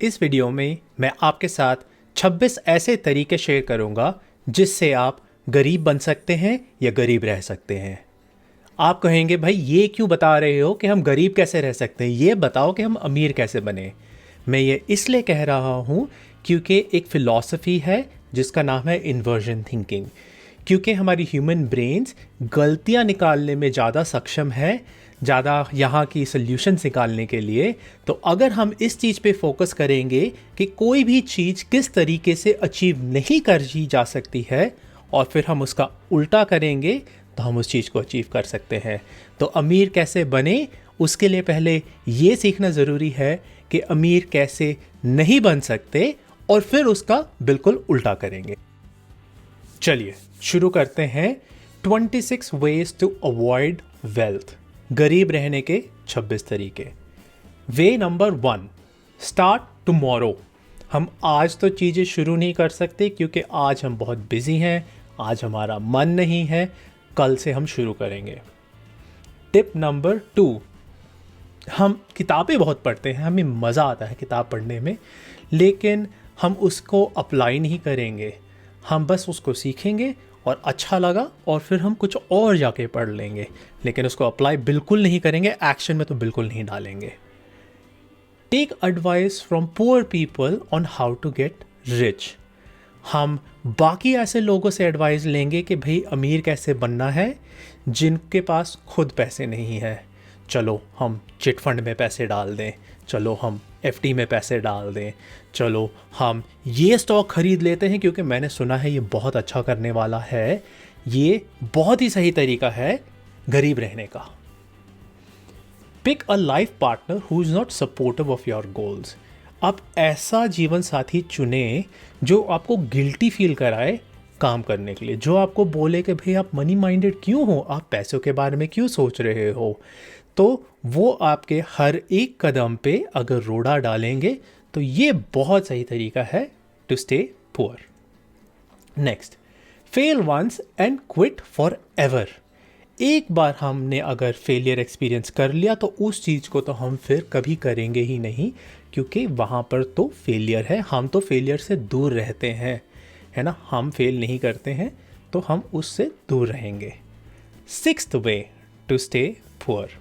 इस वीडियो में मैं आपके साथ 26 ऐसे तरीके शेयर करूंगा जिससे आप गरीब बन सकते हैं या गरीब रह सकते हैं। आप कहेंगे भाई ये क्यों बता रहे हो कि हम गरीब कैसे रह सकते हैं, ये बताओ कि हम अमीर कैसे बने। मैं ये इसलिए कह रहा हूँ क्योंकि एक फ़िलॉसफ़ी है जिसका नाम है इन्वर्जन थिंकिंग। क्योंकि हमारी ह्यूमन ब्रेन्स गलतियाँ निकालने में ज़्यादा सक्षम है, ज़्यादा यहाँ की सल्यूशंस निकालने के लिए। तो अगर हम इस चीज़ पे फोकस करेंगे कि कोई भी चीज़ किस तरीके से अचीव नहीं करी जा सकती है और फिर हम उसका उल्टा करेंगे तो हम उस चीज़ को अचीव कर सकते हैं। तो अमीर कैसे बने, उसके लिए पहले ये सीखना ज़रूरी है कि अमीर कैसे नहीं बन सकते और फिर उसका बिल्कुल उल्टा करेंगे। चलिए शुरू करते हैं 26 ways to avoid wealth, गरीब रहने के 26 तरीके। वे नंबर 1, स्टार्ट टुमारो। हम आज तो चीज़ें शुरू नहीं कर सकते क्योंकि आज हम बहुत बिजी हैं, आज हमारा मन नहीं है, कल से हम शुरू करेंगे। टिप नंबर 2, हम किताबें बहुत पढ़ते हैं, हमें मज़ा आता है किताब पढ़ने में, लेकिन हम उसको अप्लाई नहीं करेंगे। हम बस उसको सीखेंगे और अच्छा लगा और फिर हम कुछ और जाके पढ़ लेंगे, लेकिन उसको अप्लाई बिल्कुल नहीं करेंगे, एक्शन में तो बिल्कुल नहीं डालेंगे। Take advice from poor people on how to get rich. हम बाकी ऐसे लोगों से एडवाइस लेंगे कि भाई अमीर कैसे बनना है जिनके पास खुद पैसे नहीं है। चलो हम चिट फंड में पैसे डाल दें, चलो हम एफडी में पैसे डाल दें, चलो हम ये स्टॉक खरीद लेते हैं क्योंकि मैंने सुना है ये बहुत अच्छा करने वाला है। ये बहुत ही सही तरीका है गरीब रहने का। Pick a life partner who is not supportive of your goals. आप ऐसा जीवन साथी चुने जो आपको गिल्टी फील कराए काम करने के लिए, जो आपको बोले कि भाई आप मनी माइंडेड क्यों हो, आप पैसों के बारे में क्यों सोच रहे हो। तो वो आपके हर एक कदम पे अगर रोड़ा डालेंगे तो ये बहुत सही तरीका है to stay poor. Next, fail once and quit forever. एक बार हमने अगर फेलियर एक्सपीरियंस कर लिया तो उस चीज़ को तो हम फिर कभी करेंगे ही नहीं, क्योंकि वहाँ पर तो फेलियर है। हम तो फेलियर से दूर रहते हैं, है ना, हम फेल नहीं करते हैं तो हम उससे दूर रहेंगे। Sixth way to stay poor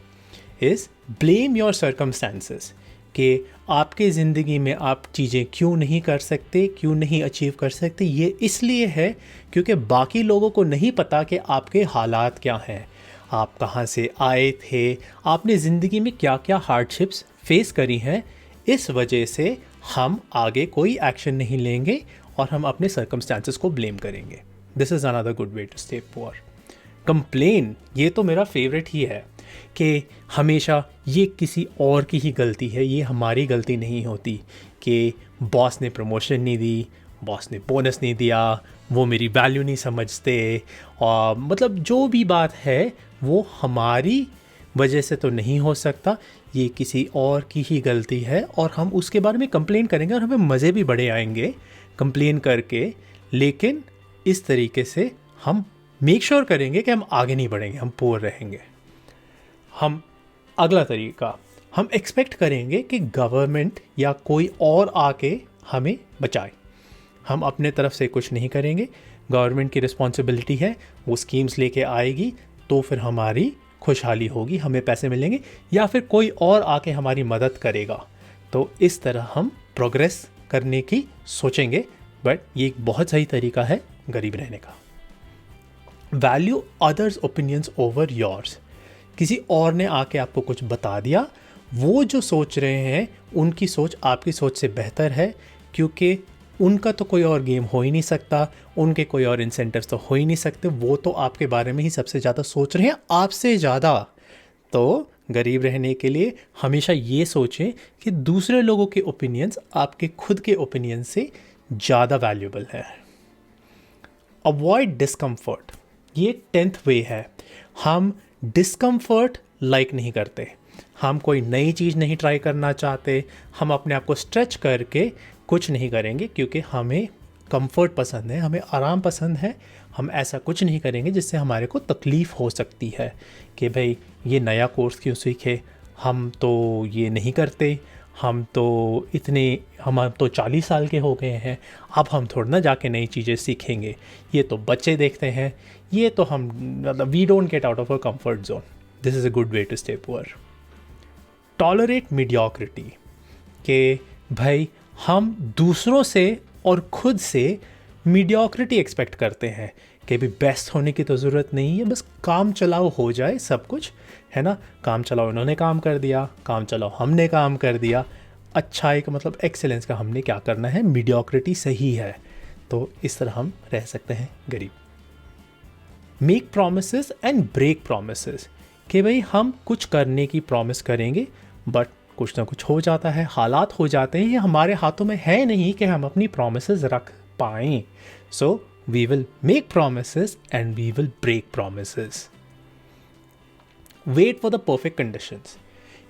is blame your circumstances. कि आपके ज़िंदगी में आप चीज़ें क्यों नहीं कर सकते, क्यों नहीं अचीव कर सकते, ये इसलिए है क्योंकि बाकी लोगों को नहीं पता कि आपके हालात क्या हैं, आप कहाँ से आए थे, आपने ज़िंदगी में क्या क्या हार्डशिप्स फेस करी हैं। इस वजह से हम आगे कोई एक्शन नहीं लेंगे और हम अपने सर्कमस्टांसेस को ब्लेम करेंगे। This is another good way to stay poor. Complain, ये तो मेरा फेवरेट ही है कि हमेशा ये किसी और की ही गलती है, ये हमारी गलती नहीं होती। कि बॉस ने प्रमोशन नहीं दी, बॉस ने बोनस नहीं दिया, वो मेरी वैल्यू नहीं समझते, और मतलब जो भी बात है वो हमारी वजह से तो नहीं हो सकता, ये किसी और की ही गलती है। और हम उसके बारे में कंप्लेन करेंगे और हमें मज़े भी बड़े आएंगे कंप्लेन करके, लेकिन इस तरीके से हम मेक श्योर करेंगे कि हम आगे नहीं बढ़ेंगे, हम पुअर रहेंगे। हम अगला तरीका, हम एक्सपेक्ट करेंगे कि गवर्नमेंट या कोई और आके हमें बचाए। हम अपने तरफ से कुछ नहीं करेंगे, गवर्नमेंट की रिस्पॉन्सिबिलिटी है, वो स्कीम्स लेके आएगी तो फिर हमारी खुशहाली होगी, हमें पैसे मिलेंगे या फिर कोई और आके हमारी मदद करेगा। तो इस तरह हम प्रोग्रेस करने की सोचेंगे, बट ये एक बहुत सही तरीका है गरीब रहने का। Value others opinions over yours. किसी और ने आके आपको कुछ बता दिया, वो जो सोच रहे हैं उनकी सोच आपकी सोच से बेहतर है, क्योंकि उनका तो कोई और गेम हो ही नहीं सकता, उनके कोई और इंसेंटिव्स तो हो ही नहीं सकते, वो तो आपके बारे में ही सबसे ज़्यादा सोच रहे हैं, आपसे ज़्यादा। तो गरीब रहने के लिए हमेशा ये सोचें कि दूसरे लोगों के ओपिनियंस आपके खुद के ओपिनियन से ज़्यादा वैल्यूबल है। अवॉइड डिस्कम्फर्ट, ये 10th वे है। हम डिस्कम्फर्ट लाइक नहीं करते, हम कोई नई चीज़ नहीं ट्राई करना चाहते, हम अपने आप को स्ट्रेच करके कुछ नहीं करेंगे क्योंकि हमें कंफर्ट पसंद है, हमें आराम पसंद है। हम ऐसा कुछ नहीं करेंगे जिससे हमारे को तकलीफ़ हो सकती है कि भाई ये नया कोर्स क्यों सीखे, हम तो ये नहीं करते, हम तो 40 साल के हो गए हैं, अब हम थोड़ा ना जाके नई चीज़ें सीखेंगे, ये तो बच्चे देखते हैं, ये तो हम मतलब we don't get out of a comfort zone. This is a good way to stay poor. Tolerate mediocrity, कि भाई हम दूसरों से और खुद से मीडियोक्रिटी एक्सपेक्ट करते हैं कि भी बेस्ट होने की तो ज़रूरत नहीं है, बस काम चलाओ हो जाए सब कुछ, है ना। काम चलाओ इन्होंने काम कर दिया, काम चलाओ हमने काम कर दिया, अच्छाई का मतलब एक्सेलेंस का हमने क्या करना है, मीडियोक्रिटी सही है। तो इस तरह हम रह सकते हैं गरीब। Make promises and break promises, कि भाई हम कुछ करने की प्रॉमिस करेंगे बट कुछ ना कुछ हो जाता है, हालात हो जाते हैं, ये हमारे हाथों में है नहीं कि हम अपनी प्रोमिसेस रख पाएँ। So we will make promises and we will break promises. Wait for the perfect conditions,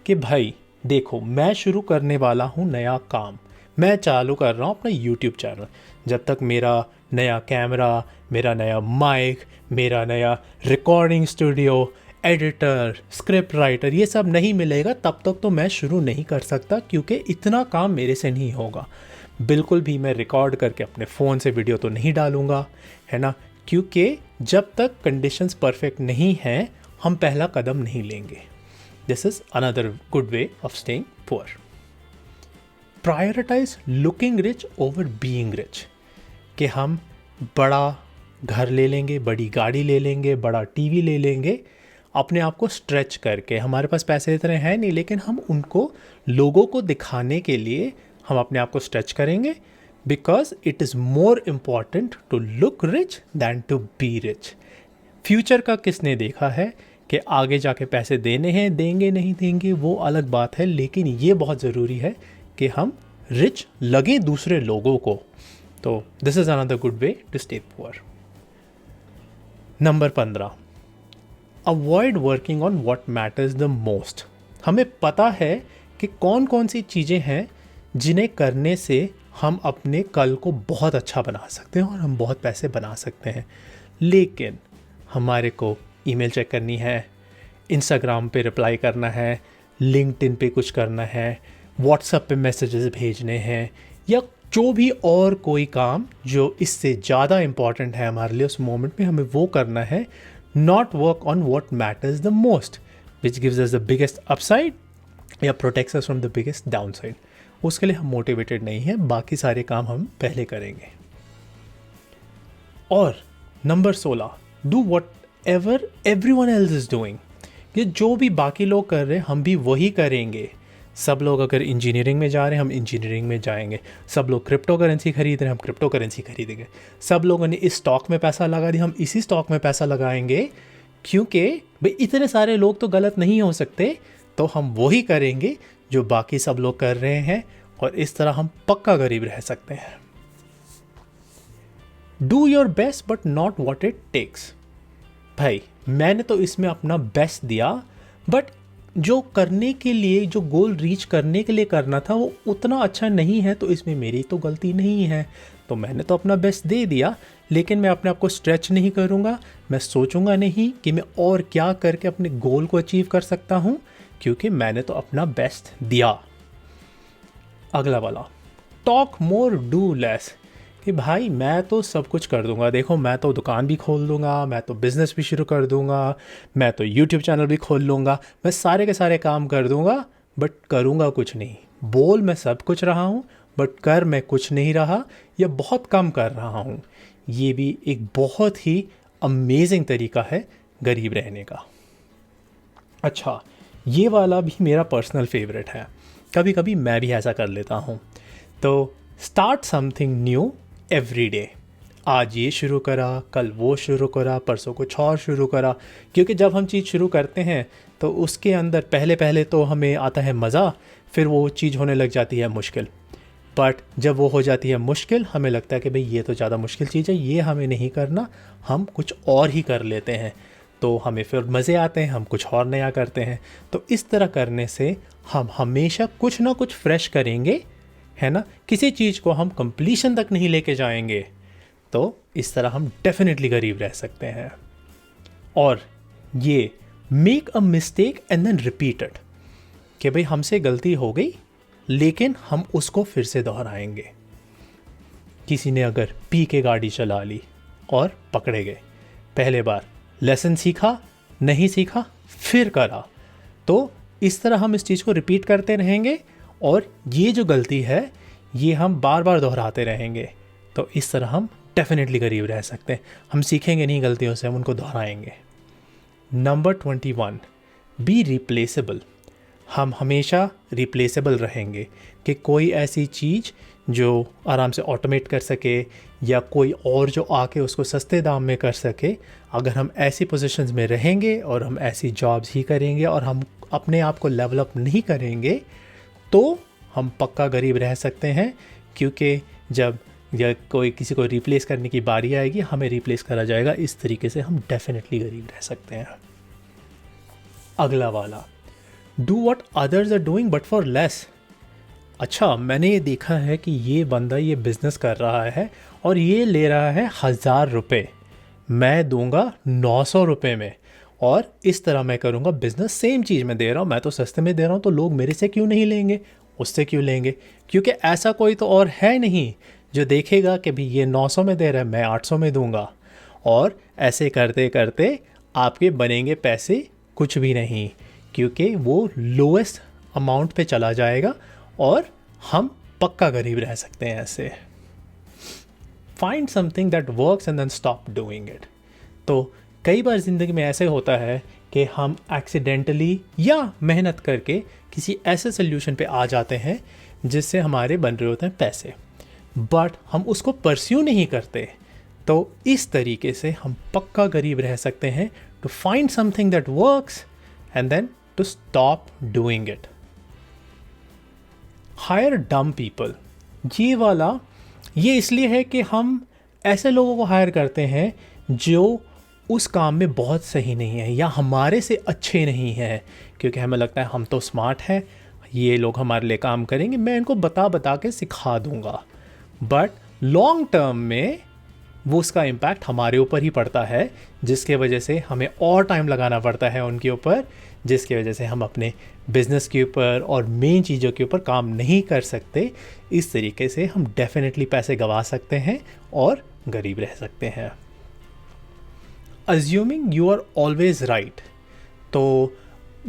कि भाई देखो मैं शुरू करने वाला हूँ नया काम, मैं चालू कर रहा हूँ अपना यूट्यूब चैनल, जब तक मेरा नया कैमरा, मेरा नया माइक, मेरा नया recording studio, editor, script writer ये सब नहीं मिलेगा, तब तक तो मैं शुरू नहीं कर सकता, क्योंकि इतना काम मेरे से नहीं होगा। बिल्कुल भी मैं रिकॉर्ड करके अपने फ़ोन से वीडियो तो नहीं डालूँगा, है ना, क्योंकि जब तक कंडीशंस परफेक्ट नहीं हैं हम पहला कदम नहीं लेंगे। This is another good way of staying poor. Prioritise looking rich over being rich, कि हम बड़ा घर ले लेंगे, बड़ी गाड़ी ले लेंगे, बड़ा टीवी ले लेंगे, अपने आप को स्ट्रेच करके। हमारे पास पैसे इतने हैं नहीं, लेकिन हम उनको लोगों को दिखाने के लिए हम अपने आप को स्ट्रेच करेंगे, because it is more important to look rich than to be rich. Future का किसने देखा है कि आगे जाके पैसे देने हैं, देंगे नहीं देंगे वो अलग बात है, लेकिन ये बहुत ज़रूरी है कि हम रिच लगे दूसरे लोगों को। तो this is another good way to stay poor. Number 15, avoid working on what matters the most. हमें पता है कि कौन कौन सी चीज़ें हैं जिन्हें करने से हम अपने कल को बहुत अच्छा बना सकते हैं और हम बहुत पैसे बना सकते हैं, लेकिन हमारे को ईमेल चेक करनी है, इंस्टाग्राम पे रिप्लाई करना है, लिंक्डइन पे कुछ करना है, व्हाट्सएप पे मैसेजेस भेजने हैं, या जो भी और कोई काम जो इससे ज़्यादा इम्पॉर्टेंट है हमारे लिए उस मोमेंट में, हमें वो करना है। Not work on what matters the most which gives us the biggest upside या protects us from the biggest downside. उसके लिए हम मोटिवेटेड नहीं हैं, बाकी सारे काम हम पहले करेंगे। और number 16, do what ever every one else is doing, ये जो भी बाकी लोग कर रहे हैं हम भी वही करेंगे। सब लोग अगर इंजीनियरिंग में जा रहे हैं हम इंजीनियरिंग में जाएंगे, सब लोग क्रिप्टो करेंसी खरीद रहे हैं हम क्रिप्टो करेंसी खरीदेंगे, सब लोगों ने इस स्टॉक में पैसा लगा दिया हम इसी स्टॉक में पैसा लगाएंगे, क्योंकि भाई इतने सारे लोग तो गलत नहीं हो सकते, तो हम वही करेंगे जो बाकी सब लोग कर रहे हैं, और इस तरह हम पक्का गरीब रह सकते हैं। Do your best but not what it takes, भाई मैंने तो इसमें अपना बेस्ट दिया, बट जो करने के लिए, जो गोल रीच करने के लिए करना था वो उतना अच्छा नहीं है, तो इसमें मेरी तो गलती नहीं है। तो मैंने तो अपना बेस्ट दे दिया, लेकिन मैं अपने आप को स्ट्रेच नहीं करूँगा, मैं सोचूंगा नहीं कि मैं और क्या करके अपने गोल को अचीव कर सकता हूँ, क्योंकि मैंने तो अपना बेस्ट दिया। अगला वाला, टॉक मोर डू लेस, कि भाई मैं तो सब कुछ कर दूंगा, देखो मैं तो दुकान भी खोल दूंगा, मैं तो बिज़नेस भी शुरू कर दूंगा, मैं तो यूट्यूब चैनल भी खोल लूँगा, मैं सारे के सारे काम कर दूंगा, बट करूँगा कुछ नहीं। बोल मैं सब कुछ रहा हूँ बट कर मैं कुछ नहीं रहा, या बहुत कम कर रहा हूँ। ये भी एक बहुत ही अमेजिंग तरीका है गरीब रहने का। अच्छा, ये वाला भी मेरा पर्सनल फेवरेट है, कभी कभी मैं भी ऐसा कर लेता हूँ। तो start something new every day, आज ये शुरू करा, कल वो शुरू करा, परसों कुछ और शुरू करा, क्योंकि जब हम चीज़ शुरू करते हैं तो उसके अंदर पहले पहले तो हमें आता है मज़ा, फिर वो चीज़ होने लग जाती है मुश्किल। बट जब वो हो जाती है मुश्किल, हमें लगता है कि भाई ये तो ज़्यादा मुश्किल चीज़ है, ये हमें नहीं करना, हम कुछ और ही कर लेते हैं, तो हमें फिर मज़े आते हैं, हम कुछ और नया करते हैं। तो इस तरह करने से हम हमेशा कुछ ना कुछ फ्रेश करेंगे, है ना। किसी चीज़ को हम कंप्लीशन तक नहीं लेके जाएंगे, तो इस तरह हम डेफिनेटली गरीब रह सकते हैं। और ये make a mistake and then repeat it, कि भाई हमसे गलती हो गई, लेकिन हम उसको फिर से दोहराएंगे। किसी ने अगर पी के गाड़ी चला ली और पकड़े गए, पहले बार लेसन सीखा, नहीं सीखा, फिर करा, तो इस तरह हम इस चीज़ को रिपीट करते रहेंगे और ये जो गलती है ये हम बार बार दोहराते रहेंगे। तो इस तरह हम डेफिनेटली गरीब रह सकते हैं। हम सीखेंगे नहीं गलतियों से, हम उनको दोहराएंगे। Number 21, B replaceable. हम हमेशा रिप्लेसेबल रहेंगे कि कोई ऐसी चीज़ जो आराम से ऑटोमेट कर सके या कोई और जो आके उसको सस्ते दाम में कर सके, अगर हम ऐसी पोजीशंस में रहेंगे और हम ऐसी जॉब्स ही करेंगे और हम अपने आप को डेवलप नहीं करेंगे तो हम पक्का गरीब रह सकते हैं। क्योंकि जब या कोई किसी को रिप्लेस करने की बारी आएगी, हमें रिप्लेस करा जाएगा। इस तरीके से हम डेफिनेटली गरीब रह सकते हैं। अगला वाला, do what others are doing but for less. अच्छा, मैंने ये देखा है कि ये बंदा ये बिज़नेस कर रहा है और ये ले रहा है 1000 रुपये, मैं दूंगा 900 रुपये में, और इस तरह मैं करूँगा बिज़नेस। सेम चीज़ मैं दे रहा हूँ, मैं तो सस्ते में दे रहा हूँ, तो लोग मेरे से क्यों नहीं लेंगे, उससे क्यों लेंगे? क्योंकि ऐसा कोई तो और है नहीं जो देखेगा कि भाई ये 900 में दे रहा है, मैं 800 में दूंगा। और ऐसे करते करते आपके बनेंगे पैसे कुछ भी नहीं, क्योंकि वो लोएस्ट अमाउंट पे चला जाएगा और हम पक्का गरीब रह सकते हैं ऐसे। Find something that works and then stop doing it. तो कई बार ज़िंदगी में ऐसे होता है कि हम एक्सीडेंटली या मेहनत करके किसी ऐसे सोल्यूशन पे आ जाते हैं जिससे हमारे बन रहे होते हैं पैसे, बट हम उसको परस्यू नहीं करते। तो इस तरीके से हम पक्का गरीब रह सकते हैं। To find something that works and then to stop doing it. Hire dumb people. ये वाला ये इसलिए है कि हम ऐसे लोगों को हायर करते हैं जो उस काम में बहुत सही नहीं है या हमारे से अच्छे नहीं हैं, क्योंकि हमें लगता है हम तो स्मार्ट हैं, ये लोग हमारे लिए काम करेंगे, मैं इनको बता बता के सिखा दूंगा। बट लॉन्ग टर्म में वो उसका इम्पैक्ट हमारे ऊपर ही पड़ता है, जिसके वजह से हमें और टाइम लगाना पड़ता है उनके ऊपर, जिसकी वजह से हम अपने बिजनेस के ऊपर और मेन चीज़ों के ऊपर काम नहीं कर सकते। इस तरीके से हम डेफिनेटली पैसे गंवा सकते हैं और गरीब रह सकते हैं। Assuming you are always right. तो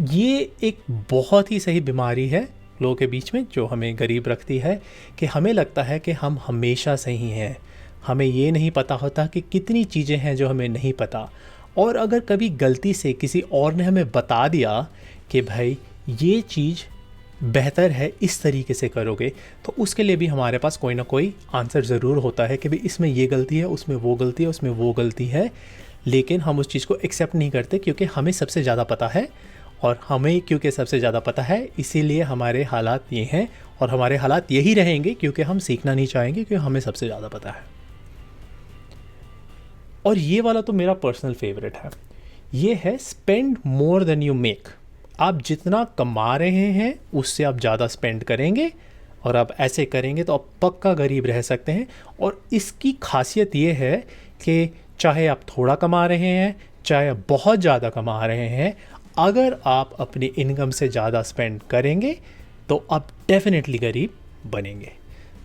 ये एक बहुत ही सही बीमारी है लोगों के बीच में जो हमें गरीब रखती है, कि हमें लगता है कि हम हमेशा सही हैं। हमें ये नहीं पता होता कि कितनी चीज़ें हैं जो हमें नहीं पता, और अगर कभी गलती से किसी और ने हमें बता दिया कि भाई ये चीज़ बेहतर है, इस तरीके से करोगे, तो उसके लिए भी हमारे पास कोई ना कोई आंसर ज़रूर होता है कि भाई इसमें ये गलती है, उसमें वो गलती है, उसमें वो गलती है। लेकिन हम उस चीज़ को एक्सेप्ट नहीं करते क्योंकि हमें सबसे ज़्यादा पता है, और हमें क्योंकि सबसे ज़्यादा पता है इसीलिए हमारे हालात ये हैं, और हमारे हालात यही रहेंगे क्योंकि हम सीखना नहीं चाहेंगे, क्योंकि हमें सबसे ज़्यादा पता है। और ये वाला तो मेरा पर्सनल फेवरेट है, ये है spend more than you make. आप जितना कमा रहे हैं उससे आप ज़्यादा स्पेंड करेंगे, और आप ऐसे करेंगे तो आप पक्का गरीब रह सकते हैं। और इसकी खासियत ये है कि चाहे आप थोड़ा कमा रहे हैं, चाहे आप बहुत ज़्यादा कमा रहे हैं, अगर आप अपनी इनकम से ज़्यादा स्पेंड करेंगे तो आप डेफिनेटली गरीब बनेंगे।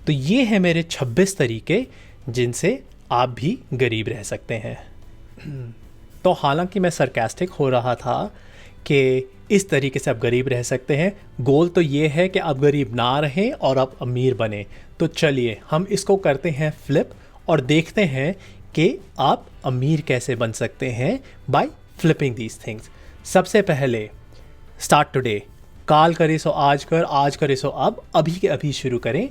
तो ये है मेरे 26 तरीके जिनसे आप भी गरीब रह सकते हैं। तो हालांकि मैं सरकास्टिक हो रहा था कि इस तरीके से आप गरीब रह सकते हैं, गोल तो ये है कि आप गरीब ना रहें और आप अमीर बने। तो चलिए हम इसको करते हैं फ्लिप और देखते हैं कि आप अमीर कैसे बन सकते हैं बाय फ्लिपिंग दीज थिंग्स। सबसे पहले स्टार्ट टुडे। काल करे सो आज कर, आज करे सो अब, अभी के अभी शुरू करें।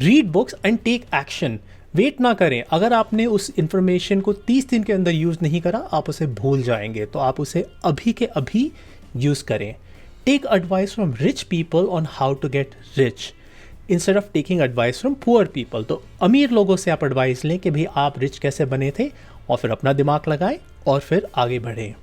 Read books and take action. Wait ना करें। अगर आपने उस इंफॉर्मेशन को 30 दिन के अंदर यूज़ नहीं करा, आप उसे भूल जाएंगे, तो आप उसे अभी के अभी यूज़ करें। Take advice from rich people on how to get rich instead of taking advice from poor people. तो अमीर लोगों से आप एडवाइस लें कि भाई आप रिच कैसे बने थे, और फिर अपना दिमाग लगाएं और फिर आगे बढ़ें।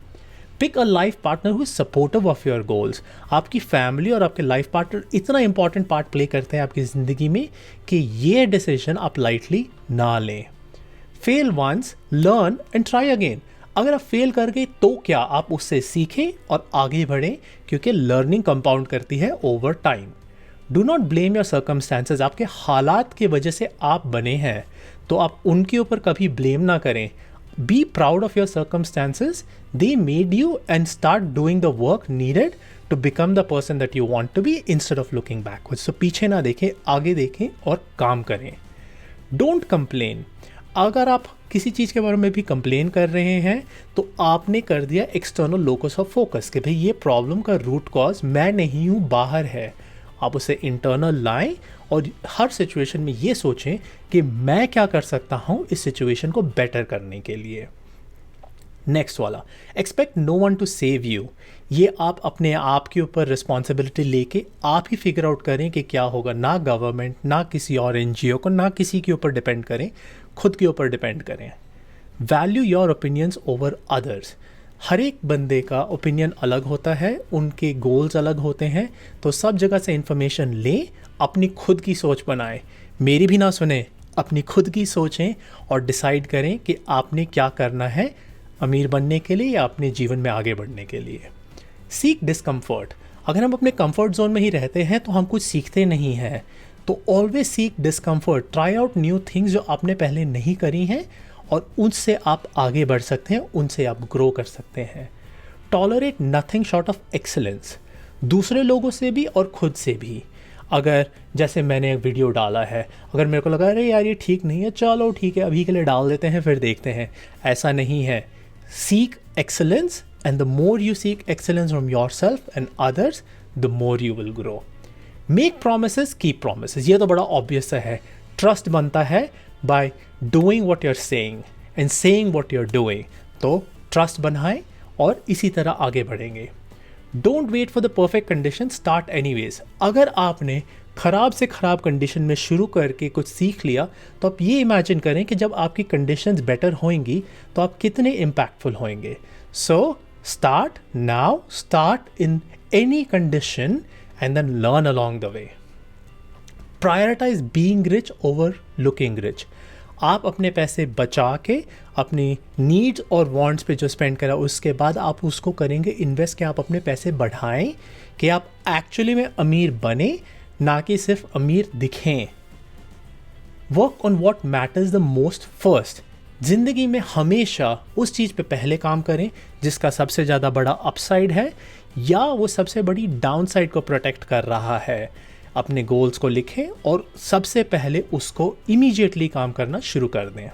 Pick a life partner who is supportive of your goals. आपकी फैमिली और आपके लाइफ पार्टनर इतना इंपॉर्टेंट पार्ट प्ले करते हैं आपकी ज़िंदगी में कि ये डिसीजन आप लाइटली ना लें। Fail once, learn and try again. अगर आप फेल कर गए तो क्या, आप उससे सीखें और आगे बढ़ें, क्योंकि लर्निंग कंपाउंड करती है over time. Do not blame your circumstances. आपके हालात की वजह से आप बने हैं, तो आप उनके ऊपर कभी ब्लेम ना करें। Be proud of your circumstances, they made you, and start doing the work needed to become the person that you want to be instead of looking backwards. तो पीछे ना देखें, आगे देखें और काम करें। Don't complain. अगर आप किसी चीज़ के बारे में भी कंप्लेन कर रहे हैं तो आपने कर दिया एक्सटर्नल लोकस ऑफ फोकस कि भाई ये प्रॉब्लम का रूट कॉज मैं नहीं हूँ, बाहर है। आप उसे इंटरनल लाएं और हर सिचुएशन में ये सोचें कि मैं क्या कर सकता हूँ इस सिचुएशन को बेटर करने के लिए। नेक्स्ट वाला, expect no one to save you. ये आप अपने आप के ऊपर रिस्पॉन्सिबिलिटी लेके आप ही फिगर आउट करें कि क्या होगा। ना गवर्नमेंट, ना किसी और एनजीओ को, ना किसी के ऊपर डिपेंड करें, खुद के ऊपर डिपेंड करें। Value your opinions over others. हर एक बंदे का ओपिनियन अलग होता है, उनके गोल्स अलग होते हैं, तो सब जगह से इंफॉर्मेशन लें, अपनी खुद की सोच बनाएं। मेरी भी ना सुने, अपनी खुद की सोचें और डिसाइड करें कि आपने क्या करना है अमीर बनने के लिए या अपने जीवन में आगे बढ़ने के लिए। Seek discomfort. अगर हम अपने कंफर्ट जोन में ही रहते हैं तो हम कुछ सीखते नहीं हैं। तो always seek discomfort, try out new things जो आपने पहले नहीं करी हैं और उनसे आप आगे बढ़ सकते हैं, उनसे आप ग्रो कर सकते हैं। Tolerate nothing short of excellence. दूसरे लोगों से भी और खुद से भी। अगर जैसे मैंने एक वीडियो डाला है, अगर मेरे को लगा अरे यार ये ठीक नहीं है, चलो ठीक है अभी के लिए डाल देते हैं फिर देखते हैं, ऐसा नहीं है। Seek excellence, and the more you seek excellence from yourself and others, the more you will grow. Make promises, keep promises. ये तो बड़ा ऑब्वियस है। ट्रस्ट बनता है by doing what you are saying and saying what you are doing. तो trust बनाएं और इसी तरह आगे बढ़ेंगे। Don't wait for the perfect condition, start anyways. अगर आपने ख़राब से ख़राब कंडीशन में शुरू करके कुछ सीख लिया तो आप ये इमेजिन करें कि जब आपकी कंडीशंस बेटर होंगी तो आप कितने इम्पैक्टफुल होंगे। So start now, start in any condition and then learn along the way. Prioritize being rich over looking rich. आप अपने पैसे बचा के अपनी नीड्स और वांट्स पे जो स्पेंड करा उसके बाद आप उसको करेंगे इन्वेस्ट, कि आप अपने पैसे बढ़ाएं, कि आप एक्चुअली में अमीर बने, ना कि सिर्फ अमीर दिखें। Work on what matters the most first. ज़िंदगी में हमेशा उस चीज़ पे पहले काम करें जिसका सबसे ज़्यादा बड़ा अपसाइड है या वो सबसे बड़ी डाउनसाइड को प्रोटेक्ट कर रहा है। अपने गोल्स को लिखें और सबसे पहले उसको इमीडिएटली काम करना शुरू कर दें।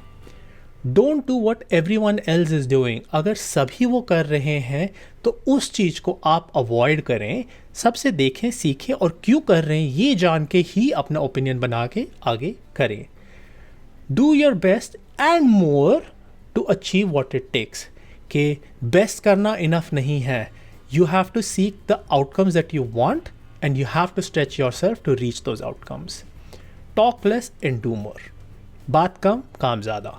Don't do what every one else is doing. अगर सभी वो कर रहे हैं तो उस चीज़ को आप अवॉइड करें। सबसे देखें, सीखें और क्यों कर रहे हैं ये जान के ही अपना ओपिनियन बना के आगे करें। Do your best and more to achieve what it takes. कि बेस्ट करना इनफ नहीं है, you have to seek the outcomes that you want and you have to stretch yourself to reach those outcomes. Talk less and do more. बात कम, काम ज़्यादा.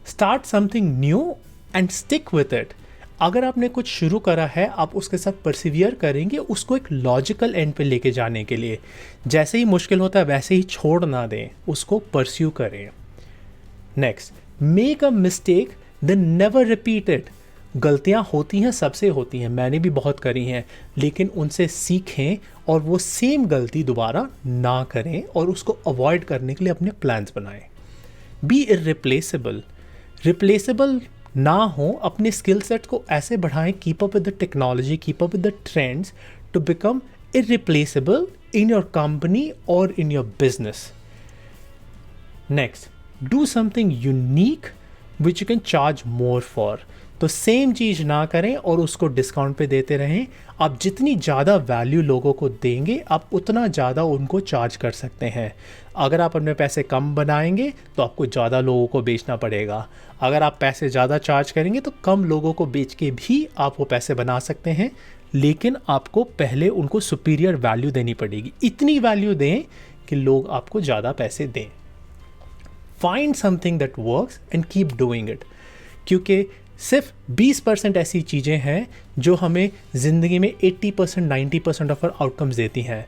Start something new and stick with it. अगर आपने कुछ शुरू करा है, आप उसके साथ परसिवियर करेंगे उसको एक लॉजिकल एंड पे लेके जाने के लिए। जैसे ही मुश्किल होता है वैसे ही छोड़ ना दें, उसको परस्यू करें। Next, make a mistake then never repeat it. गलतियाँ होती हैं, सबसे होती हैं, मैंने भी बहुत करी हैं, लेकिन उनसे सीखें और वो सेम गलती दोबारा ना करें और उसको अवॉइड करने के लिए अपने प्लान्स बनाएं। B irreplaceable. रिप्लेसेबल ना हो, अपने स्किल सेट को ऐसे बढ़ाएं, keep up with the technology, keep up with the trends to become irreplaceable in your company और in your business. Next, do something unique which you can charge more for. तो same चीज़ ना करें और उसको डिस्काउंट पे देते रहें। आप जितनी ज़्यादा वैल्यू लोगों को देंगे आप उतना ज़्यादा उनको चार्ज कर सकते हैं। अगर आप अपने पैसे कम बनाएंगे तो आपको ज़्यादा लोगों को बेचना पड़ेगा। अगर आप पैसे ज़्यादा चार्ज करेंगे तो कम लोगों को बेच के भी आप वो पैसे बना सकते हैं, लेकिन आपको पहले उनको सुपीरियर वैल्यू देनी पड़ेगी। इतनी वैल्यू दें कि लोग आपको ज़्यादा पैसे दें। Find something that works and keep doing it. क्योंकि सिर्फ 20% ऐसी चीज़ें हैं जो हमें ज़िंदगी में 80% 90% ऑफ आउटकम्स देती हैं,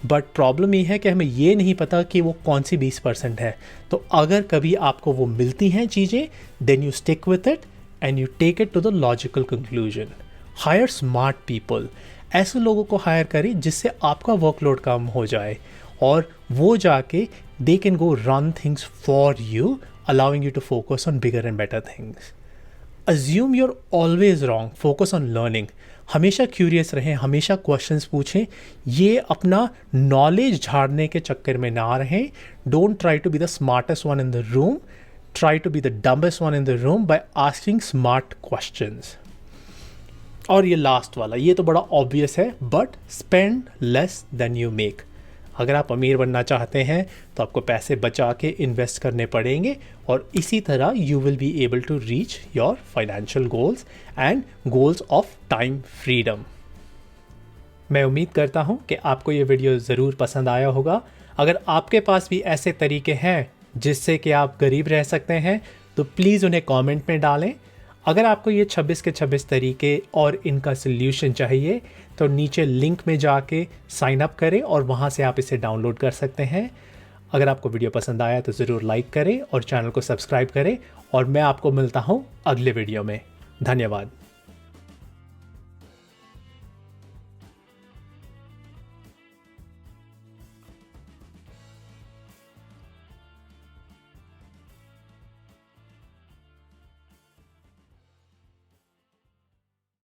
बट प्रॉब्लम ये है कि हमें ये नहीं पता कि वो कौन सी 20% है। तो अगर कभी आपको वो मिलती हैं चीज़ें, then you stick with it and you take it to the logical conclusion. Hire smart people. ऐसे लोगों को हायर करें जिससे आपका वर्कलोड कम हो जाए और वो जाके they can go run things for you, allowing you to focus on bigger and better things. Assume you're always wrong, focus on learning. हमेशा क्यूरियस रहें, हमेशा क्वेश्चंस पूछें। ये अपना नॉलेज झाड़ने के चक्कर में ना रहें। Don't try to be the smartest one in the room, try to be the dumbest one in the room by asking smart questions. और ये लास्ट वाला, ये तो बड़ा ऑब्वियस है, but spend less than you make. अगर आप अमीर बनना चाहते हैं तो आपको पैसे बचा के इन्वेस्ट करने पड़ेंगे और इसी तरह you will be able to reach your financial goals and goals of time freedom. मैं उम्मीद करता हूँ कि आपको ये वीडियो ज़रूर पसंद आया होगा। अगर आपके पास भी ऐसे तरीके हैं जिससे कि आप गरीब रह सकते हैं तो प्लीज़ उन्हें कमेंट में डालें। अगर आपको ये 26 के 26 तरीके और इनका सल्यूशन चाहिए तो नीचे लिंक में जाके साइन अप करें और वहाँ से आप इसे डाउनलोड कर सकते हैं। अगर आपको वीडियो पसंद आया तो ज़रूर लाइक करें और चैनल को सब्सक्राइब करें और मैं आपको मिलता हूँ अगले वीडियो में। धन्यवाद।